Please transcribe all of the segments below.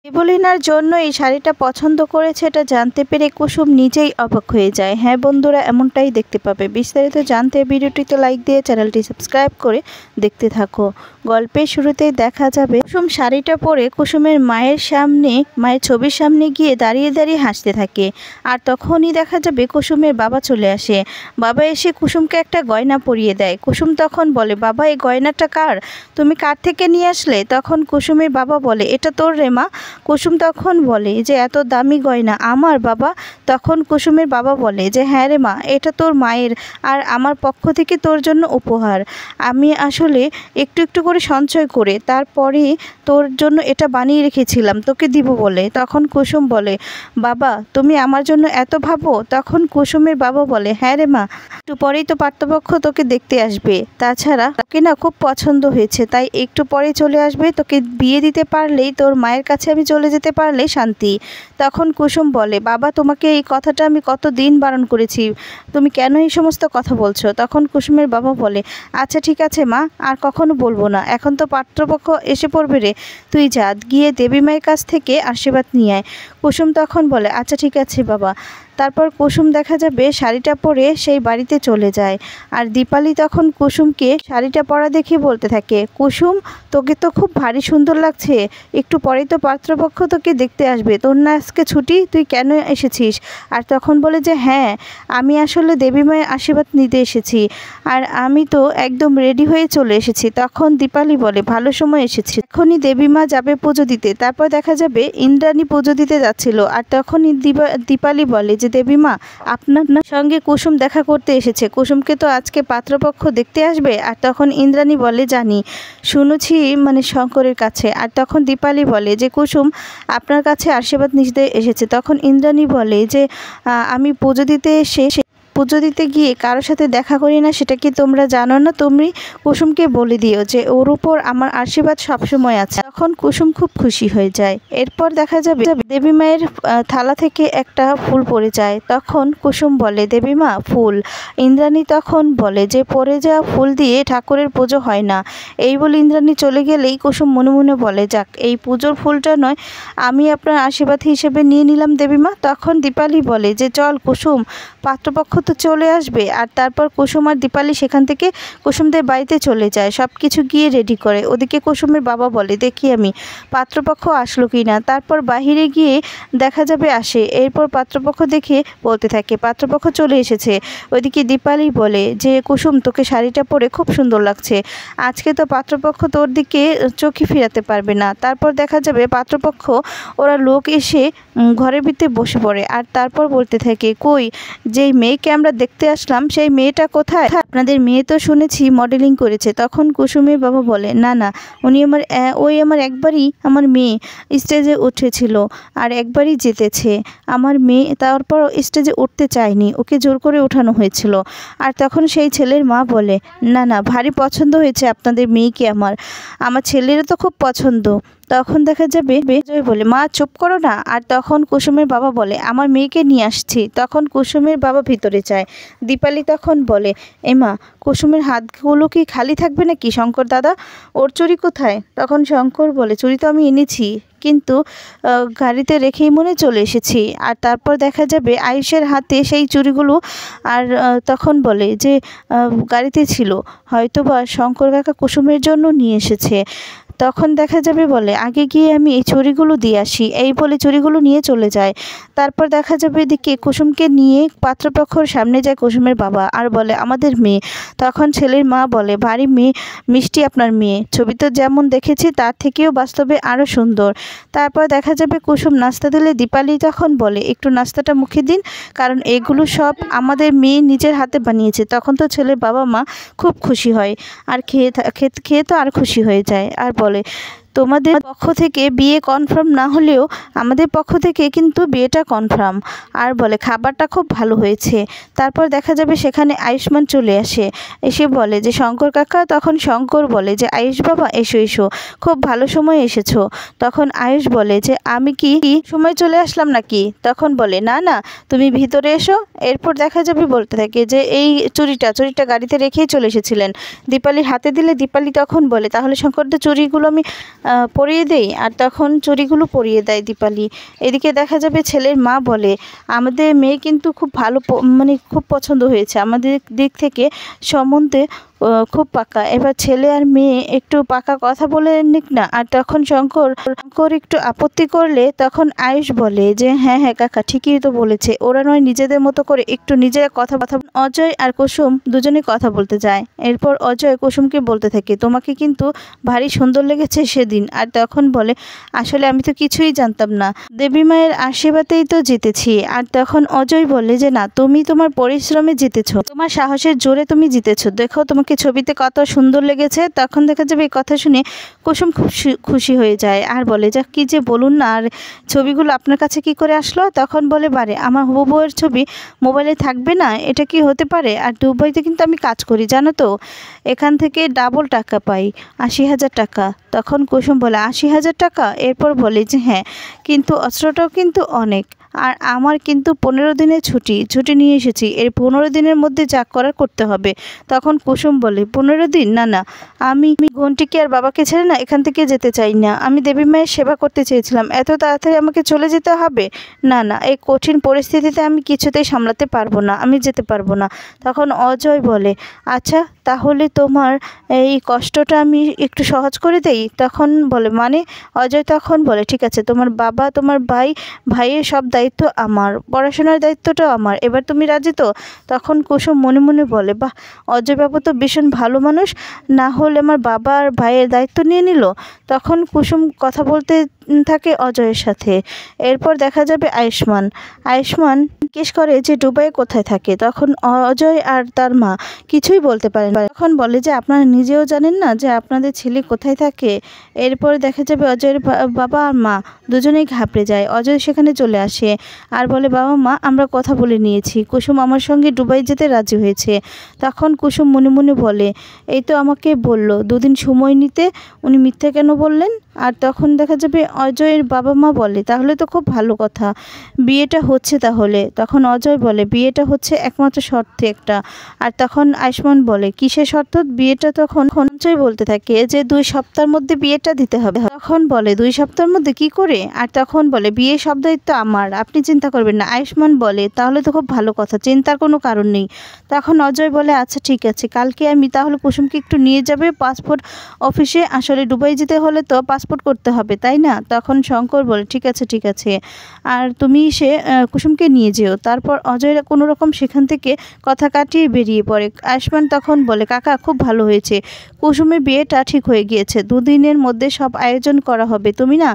দেবলীনার জন্য এই শাড়িটা পছন্দ করেছে এটা জানতে পেরে কুসুম নিজেই অবাক হয়ে যায়। হ্যাঁ বন্ধুরা, এমনটাই দেখতে পাবে। বিস্তারিত জানতে ভিডিওটিতে লাইক দিয়ে চ্যানেলটি সাবস্ক্রাইব করে দেখতে থাকো। গল্পের শুরুতেই দেখা যাবে কুসুম শাড়িটা পরে কুসুমের মায়ের ছবির সামনে গিয়ে দাঁড়িয়ে দাঁড়িয়ে হাসতে থাকে। আর তখনই দেখা যাবে কুসুমের বাবা চলে আসে। বাবা এসে কুসুমকে একটা গয়না পরিয়ে দেয়। কুসুম তখন বলে, বাবা এই গয়নাটা কার? তুমি কার থেকে নিয়ে আসলে? তখন কুসুমের বাবা বলে, এটা তোর রে মা। কুসুম তখন বলে যে এত দামি গয়না আমার বাবা? তখন কুসুমের বাবা বলে যে হ্যাঁ রে মা, এটা তোর মায়ের আর আমার পক্ষ থেকে তোর জন্য উপহার। আমি আসলে একটু একটু করে সঞ্চয় করে তারপরে তোর জন্য এটা বানিয়ে রেখেছিলাম তোকে দিব বলে। তখন কুসুম বলে, বাবা তুমি আমার জন্য এত ভাবো? তখন কুসুমের বাবা বলে, হ্যাঁ রে মা, একটু পরেই তো পাত্রপক্ষ তোকে দেখতে আসবে। তাছাড়া তোকে না খুব পছন্দ হয়েছে, তাই একটু পরেই চলে আসবে। তোকে বিয়ে দিতে পারলেই, তোর মায়ের কাছে আমি চলে যেতে পারলেই শান্তি। তখন কুসুম বলে, বাবা তোমাকে এই কথাটা আমি কত দিন বারণ করেছি, তুমি কেন এই সমস্ত কথা বলছো? তখন কুসুমের বাবা বলে, আচ্ছা ঠিক আছে মা, আর কখনো বলবো না। এখন তো পাত্রপক্ষ এসে পড়বে রে, তুই যা, গিয়ে দেবী মায়ের কাছ থেকে আশীর্বাদ নিয়ে আয়। কুসুম তখন বলে, আচ্ছা ঠিক আছে বাবা। তারপর কুসুম দেখা যাবে শাড়িটা পরে সেই বাড়িতে চলে যায়। আর দীপালি তখন কুসুমকে শাড়িটা পরা দেখে বলতে থাকে, কুসুম তোকে তো খুব ভারী সুন্দর লাগছে, একটু পরেই তো পাত্রপক্ষ তোকে দেখতে আসবে, তোর না আজকে ছুটি, তুই কেন এসেছিস? আর তখন বলে যে হ্যাঁ, আমি আসলে দেবী মায়ের আশীর্বাদ নিতে এসেছি, আর আমি তো একদম রেডি হয়ে চলে এসেছি। তখন দীপালি বলে, ভালো সময় এসেছি, এখনই দেবী মা যাবে পুজো দিতে। তারপর দেখা যাবে ইন্দ্রাণী পুজো দিতে যাচ্ছিল। আর তখনই দীপালি বলে যে দেবী মা, আপনার সঙ্গে কুসুম দেখা করতে এসেছে, কুসুমকে তো আজকে পাত্রপক্ষ দেখতে আসবে। আর তখন ইন্দ্রাণী বলে, জানি, শুনেছি শঙ্করের কাছে। আর তখন দীপালি বলে যে কুসুম আপনার কাছে আশীর্বাদ নিতে এসেছে। তখন ইন্দ্রাণী বলে যে আমি পুজো দিতে গিয়ে কারোর সাথে দেখা করি না, সেটা কি তোমরা জানো না? তুমি কুসুমকে বলে দিও যে ওর উপর আমার আশীর্বাদ সবসময় আছে। তখন কুসুম খুব খুশি হয়ে যায়। এরপর দেখা যাবে দেবী মায়ের থালা থেকে একটা ফুল পড়ে যায়। তখন কুসুম বলে, দেবী মা ফুল। ইন্দ্রাণী তখন বলে যে পড়ে যাওয়া ফুল দিয়ে ঠাকুরের পুজো হয় না। এই বলে ইন্দ্রাণী চলে গেলেই কুসুম মনে মনে বলে, যাক, এই পুজোর ফুলটা নয়, আমি আপনার আশীর্বাদ হিসেবে নিয়ে নিলাম দেবী মা। তখন দীপালি বলে যে চল কুসুম, পাত্রপক্ষ তো চলে আসবে। আর তারপর কুসুম আর দীপালি সেখান থেকে কুসুমদের বাড়িতে চলে যায়, সব কিছু গিয়ে রেডি করে। ওদিকে কুসুমের বাবা বলে, দেখি আমি পাত্রপক্ষ আসলো কি না। তারপর বাহিরে গিয়ে দেখা যাবে আসে। এরপর পাত্রপক্ষ দেখে বলতে থাকে, পাত্রপক্ষ চলে এসেছে। ওইদিকে দীপালি বলে যে কুসুম তোকে শাড়িটা পরে খুব সুন্দর লাগছে, আজকে তো পাত্রপক্ষ তোর দিকে চোখই ফিরাতে পারবে না। তারপর দেখা যাবে পাত্রপক্ষ ওরা লোক এসে ঘরের ভিতরে বসে পড়ে। আর তারপর বলতে থাকে, কই, যেই মেয়েকে আমরা দেখতে আসলাম সেই মেয়েটা কোথায়? আপনাদের মেয়ে তো শুনেছি মডেলিং করেছে। তখন কুসুমের বাবা বলে, না না, ওই আমার একবারই আমার মেয়ে স্টেজে উঠেছিল আর একবারই জিতেছে। আমার মেয়ে তারপর স্টেজে উঠতে চায়নি, ওকে জোর করে ওঠানো হয়েছিল। আর তখন সেই ছেলের মা বলে, না না, ভারী পছন্দ হয়েছে আপনাদের মেয়েকে, আমার ছেলেরও তো খুব পছন্দ। তখন দেখা যাবে বিজয় বলে, মা চুপ করো না। আর তখন কুসুমের বাবা বলে, আমার মেয়েকে নিয়ে আসছি। তখন কুসুমের বাবা ভিতরে যায়। দীপালি তখন বলে, এমা, কুসুমের হাতগুলো কি খালি থাকবে নাকি শঙ্কর দাদা? ওর চুড়ি কোথায়? তখন শঙ্কর বলে, চুড়ি তো আমি এনেছি, কিন্তু গাড়িতে রেখেই মনে চলে এসেছি। আর তারপর দেখা যাবে আয়ুষের হাতে সেই চুড়িগুলো। আর তখন বলে যে গাড়িতে ছিল, হয়তো বা শঙ্কর কাকা কুসুমের জন্য নিয়ে এসেছে। তখন দেখা যাবে বলে, আগে গিয়ে আমি এই চুড়িগুলো দিয়ে আসি। এই বলে চুড়িগুলো নিয়ে চলে যায়। তারপর দেখা যাবে এদিকে কুসুমকে নিয়ে পাত্রপক্ষর সামনে যায় কুসুমের বাবা আর বলে, আমাদের মেয়ে। তখন ছেলের মা বলে, ভারী মেয়ে মিষ্টি আপনার মেয়ে, ছবিতে যেমন দেখেছি তার থেকেও বাস্তবে আরও সুন্দর। তারপর দেখা যাবে কুসুম নাস্তা দিলে দীপালি তখন বলে, একটু নাস্তাটা মুখে দিন, কারণ এগুলো সব আমাদের মেয়ে নিজের হাতে বানিয়েছে। তখন তো ছেলের বাবা মা খুব খুশি হয়, আর খেয়ে তো আর খুশি হয়ে যায়। আর বলে, তোমাদের পক্ষ থেকে বিয়ে কনফার্ম না হলেও আমাদের পক্ষ থেকে কিন্তু বিয়েটা কনফার্ম। আর বলে, খাবারটা খুব ভালো হয়েছে। তারপর দেখা যাবে সেখানে আয়ুষ্মান চলে আসে, এসে বলে যে শঙ্কর কাকা। তখন শঙ্কর বলে যে, আয়ুষ বাবা এসো এসো, খুব ভালো সময় এসেছো। তখন আয়ুষ বলে যে, আমি কি সময় চলে আসলাম নাকি? তখন বলে, না না, তুমি ভিতরে এসো। এরপর দেখা যাবে বলতে থাকে যে এই চুড়িটা গাড়িতে রেখেই চলে এসেছিলেন। দীপালির হাতে দিলে দীপালি তখন বলে, তাহলে শঙ্করদের চুড়িগুলো আমি পরিয়ে দেই। আর তখন চুড়িগুলো পরিয়ে দেয় দীপালি। এদিকে দেখা যাবে ছেলের মা বলে, আমাদের মেয়ে কিন্তু খুব ভালো মানে খুব পছন্দ হয়েছে, আমাদের দিক থেকে সম্বন্ধে খুব পাকা। এবার ছেলে আর মেয়ে একটু পাকা কথা বলে নিক না। আর তখন শঙ্কর একটু আপত্তি করলে তখন আয়ুষ বলে যে হ্যাঁ হ্যাঁ কাকা ঠিকই তো বলেছে, ওরা নয় নিজেদের মতো করে একটু নিজেরা কথা। অজয় আর কুসুম দুজনে কথা বলতে যায়। এরপর অজয় কুসুমকে বলতে থাকে, তোমাকে কিন্তু ভারী সুন্দর লেগেছে সেদিন। আর তখন বলে, আসলে আমি তো কিছুই জানতাম না, দেবী মায়ের আশীর্বাদেই তো জিতেছি। আর তখন অজয় বলে যে না, তুমি তোমার পরিশ্রমে জিতেছ, তোমার সাহসের জোরে তুমি জিতেছ, দেখো তোমাকে ছবিতে কত সুন্দর লেগেছে। তখন দেখা যাবে এই কথা শুনে কুসুম খুব খুশি হয়ে যায় আর বলে, যা কি যে বলুন না, আর ছবিগুলো আপনার কাছে কি করে আসলো? তখন বলে, বারে আমার হবু বউয়ের ছবি মোবাইলে থাকবে না, এটা কি হতে পারে? আর দুবাইতে কিন্তু আমি কাজ করি জানো তো, এখান থেকে ডাবল টাকা পাই, 80,000 টাকা। তখন কুসুম বলে, 80,000 টাকা? এরপর বলে যে হ্যাঁ, কিন্তু অস্ত্রটাও কিন্তু অনেক, আর আমার কিন্তু 15 দিনের ছুটি নিয়ে এসেছি, এর 15 দিনের মধ্যে যা করার করতে হবে। তখন কুসুম বলে, 15 দিন? না না, আমি ঘন্টিকে আর বাবাকে ছেড়ে না এখান থেকে যেতে চাই না, আমি দেবী মায়ের সেবা করতে চেয়েছিলাম, এত তাড়াতাড়ি আমাকে চলে যেতে হবে? না না, এই কঠিন পরিস্থিতিতে আমি কিছুতেই সামলাতে পারবো না, আমি যেতে পারবো না। তখন অজয় বলে, আচ্ছা তাহলে তোমার এই কষ্টটা আমি একটু সহজ করে দেই। তখন বলে, মানে? অজয় তখন বলে, ঠিক আছে, তোমার বাবা তোমার ভাইয়ের সব দায়িত্ব আমার, পড়াশোনার দায়িত্বটাও আমার, এবার তুমি রাজি তো? তখন কুসুম মনে মনে বলে, বাহ, অজয় বাবু তো ভীষণ ভালো মানুষ, না হলে আমার বাবা আর ভাইয়ের দায়িত্ব নিয়ে নিল। তখন কুসুম কথা বলতে থাকে অজয়ের সাথে। এরপর দেখা যাবে আয়ুষ্মান জিজ্ঞেস করে যে দুবাইয়ে কোথায় থাকে। তখন অজয় আর তার মা কিছুই বলতে পারেন। তখন বলে যে আপনারা নিজেও জানেন না যে আপনাদের ছেলে কোথায় থাকে। এরপর দেখা যাবে অজয়ের বাবা আর মা দুজনেই ঘাবড়ে যায়। অজয় সেখানে চলে আসে আর বলে, বাবা মা আমরা কথা বলে নিয়েছি, কুসুম আমার সঙ্গে দুবাই যেতে রাজি হয়েছে। তখন কুসুম মনে মনে বলে, এই তো আমাকে বলল 2 দিন সময় নিতে, উনি মিথ্যে কেন বললেন? আর তখন দেখা যাবে অজয়ের বাবা মা বলে, তাহলে তো খুব ভালো কথা, বিয়েটা হচ্ছে তাহলে। তখন অজয় বলে, বিয়েটা হচ্ছে একমাত্র শর্তে একটা। আর তখন আয়ুষ্মান বলে, কিসের শর্ত? বিয়েটা তখন অজয় বলতে থাকে যে 2 সপ্তাহের মধ্যে বিয়েটা দিতে হবে। তখন বলে, 2 সপ্তাহের মধ্যে কি করে? আর তখন বলে, বিয়ে সব দায়িত্ব আমার, আপনি চিন্তা করবেন না। আয়ুষ্মান বলে, তাহলে তো খুব ভালো কথা, চিন্তার কোনো কারণ নেই। তখন অজয় বলে, আচ্ছা ঠিক আছে, কালকে আমি তাহলে কুসুমকে একটু নিয়ে যাবে পাসপোর্ট অফিসে, আসলে দুবাই যেতে হলে তো পাসপোর্ট করতে হবে তাই না? তখন শঙ্কর বলে, ঠিক আছে, আর তুমি সে কুসুমকে নিয়ে যেও। তারপর অজয় কোনো রকম সেখান থেকে কথা কাটিয়ে বেরিয়ে পড়ে। আয়ুষ্মান তখন বলে, কাকা খুব ভালো হয়েছে, কুসুমের বিয়েটা ঠিক হয়ে গিয়েছে, 2 দিনের মধ্যে সব আয়োজন করা হবে, তুমি না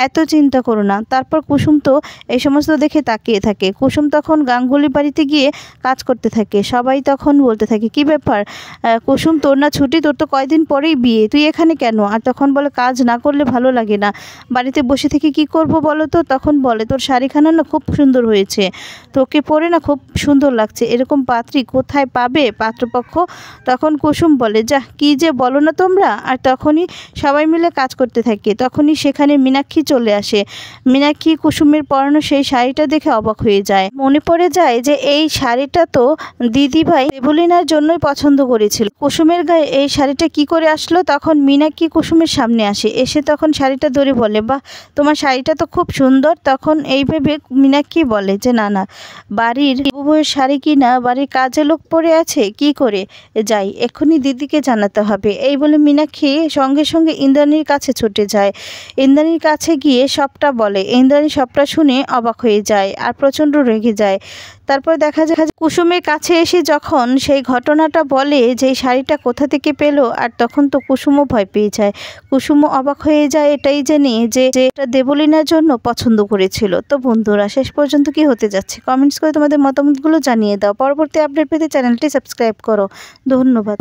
এত চিন্তা করো না। তারপর কুসুম তো এই সমস্ত দেখে তাকিয়ে থাকে। কুসুম তখন গাঙ্গুলি বাড়িতে গিয়ে কাজ করতে থাকে। সবাই তখন বলতে থাকে, কি ব্যাপার কুসুম, তোর না ছুটি, তোর তো কয়দিন পরেই বিয়ে, তুই এখানে কেন? আর তখন বলে, কাজ না করলে ভালো লাগে না, বাড়িতে বসে থেকে কি করব বলো তো? তখন বলে, তোর শাড়িখানা না খুব সুন্দর হয়েছে, তোকে পরে না খুব সুন্দর লাগছে, এরকম পাত্রী কোথায় পাবে পাত্রপক্ষ? তখন কুসুম বলে, যা কি যে বলো না তোমরা। আর তখনই সবাই মিলে কাজ করতে থাকে। তখনই সেখানে মীনাক্ষী চলে আসে। মীনাক্ষী কুসুমের পরানো সেই শাড়িটা দেখে অবাক হয়ে যায়। মনে পড়ে যায় যে এই শাড়িটা তো দিদিভাই দেবলিনার জন্যই পছন্দ করেছিল, কুসুমের গায়ে এই শাড়িটা কি করে আসলো? তখন মীনাক্ষী কুসুমের সামনে আসে, এসে তখন শাড়িটা ধরে বলে, বাহ, তোমার শাড়িটা তো খুব সুন্দর। তখন এই ভেবে মীনাক্ষী বলে যে না না, বাড়ির বউয়ের শাড়ি কি না বাড়ির কাজে লোক পরে আছে, কি করে যাই, এক্ষুনি দিদিকে জানাতে হবে। এই বলে মীনাক্ষী সঙ্গে সঙ্গে ইন্দ্রাণীর কাছে ছুটে যায়। ইন্দ্রাণীর কাছে গিয়ে সবটা বলে। ইন্দ্রাণী সবটা শুনে অবাক হয়ে যায় আর প্রচণ্ড রেগে যায়। তারপর দেখা যায় কুসুমের কাছে এসে যখন সেই ঘটনাটা বলে যে এই শাড়িটা কোথা থেকে পেলো, আর তখন তো কুসুমও ভয় পেয়ে যায়। কুসুমও অবাক হয়ে যায় এটাই জেনে যে এটা দেবলিনার জন্য পছন্দ করেছিল। তো বন্ধুরা, শেষ পর্যন্ত কি হতে যাচ্ছে কমেন্টস করে তোমাদের মতামতগুলো জানিয়ে দাও। পরবর্তী আপডেট পেতে চ্যানেলটি সাবস্ক্রাইব করো। ধন্যবাদ।